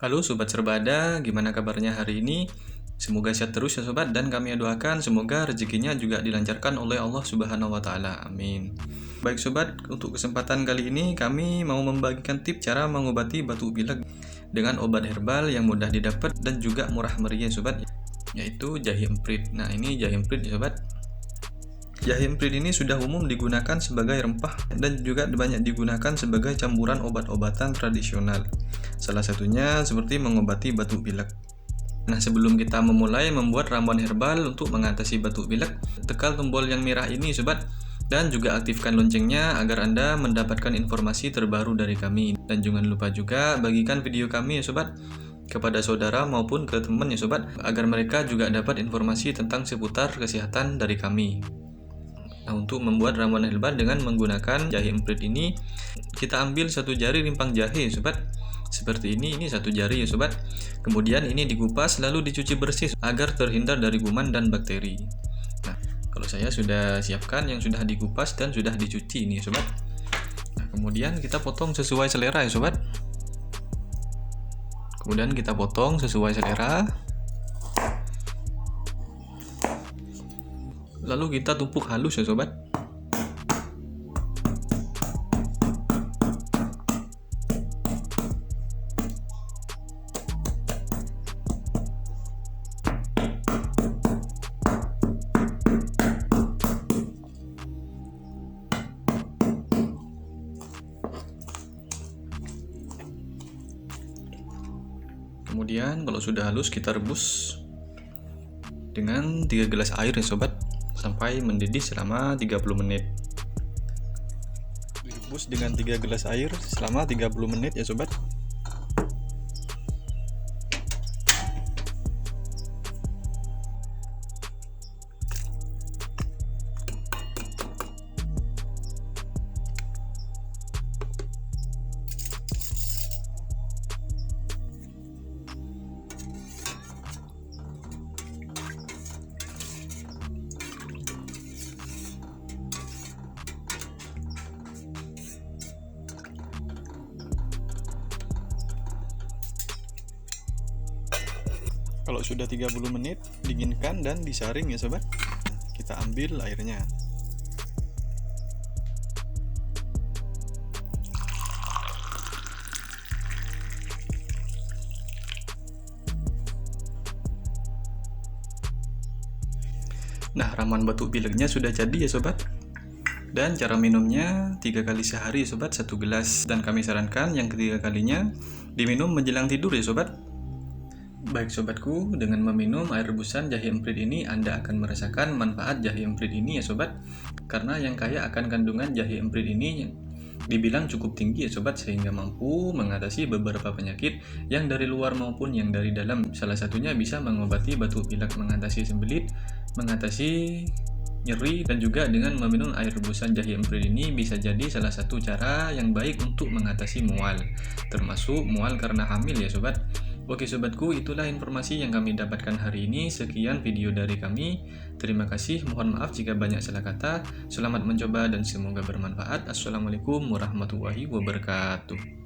Halo Sobat Serbada, gimana kabarnya hari ini? Semoga sehat terus ya Sobat, dan kami doakan semoga rezekinya juga dilancarkan oleh Allah Subhanahu wa Ta'ala. Amin. Baik Sobat, untuk kesempatan kali ini kami mau membagikan tips cara mengobati batuk pilek dengan obat herbal yang mudah didapat dan juga murah meriah Sobat, yaitu jahe emprit. Nah, ini jahe emprit ya Sobat. Jahe emprit ini sudah umum digunakan sebagai rempah dan juga banyak digunakan sebagai campuran obat-obatan tradisional. Salah satunya seperti mengobati batuk pilek. Nah, sebelum kita memulai membuat ramuan herbal untuk mengatasi batuk pilek, tekan tombol yang merah ini Sobat, dan juga aktifkan loncengnya agar Anda mendapatkan informasi terbaru dari kami. Dan jangan lupa juga bagikan video kami ya Sobat kepada saudara maupun ke teman ya Sobat, agar mereka juga dapat informasi tentang seputar kesehatan dari kami. Nah, untuk membuat ramuan herbal dengan menggunakan jahe emprit ini, kita ambil satu jari rimpang jahe Sobat, seperti ini satu jari ya Sobat. Kemudian ini dikupas lalu dicuci bersih agar terhindar dari kuman dan bakteri. Nah, kalau saya sudah siapkan yang sudah dikupas dan sudah dicuci ini ya Sobat. Nah, kemudian kita potong sesuai selera ya Sobat. Kemudian kita potong sesuai selera. Lalu kita tumpuk halus ya Sobat. Kemudian kalau sudah halus kita rebus dengan 3 gelas air ya Sobat, sampai mendidih selama 30 menit. Direbus dengan 3 gelas air selama 30 menit ya Sobat. Kalau sudah 30 menit, dinginkan dan disaring ya Sobat. Kita ambil airnya. Nah, ramuan batuk pileknya sudah jadi ya Sobat. Dan cara minumnya 3 kali sehari ya Sobat, 1 gelas. Dan kami sarankan yang ketiga kalinya diminum menjelang tidur ya Sobat. Baik Sobatku, dengan meminum air rebusan jahe emprit ini Anda akan merasakan manfaat jahe emprit ini ya Sobat. Karena yang kaya akan kandungan jahe emprit ini dibilang cukup tinggi ya Sobat, sehingga mampu mengatasi beberapa penyakit yang dari luar maupun yang dari dalam. Salah satunya bisa mengobati batuk pilek, mengatasi sembelit, mengatasi nyeri, dan juga dengan meminum air rebusan jahe emprit ini bisa jadi salah satu cara yang baik untuk mengatasi mual, termasuk mual karena hamil ya Sobat. Oke Sobatku, itulah informasi yang kami dapatkan hari ini. Sekian video dari kami. Terima kasih, mohon maaf jika banyak salah kata. Selamat mencoba dan semoga bermanfaat. Assalamualaikum warahmatullahi wabarakatuh.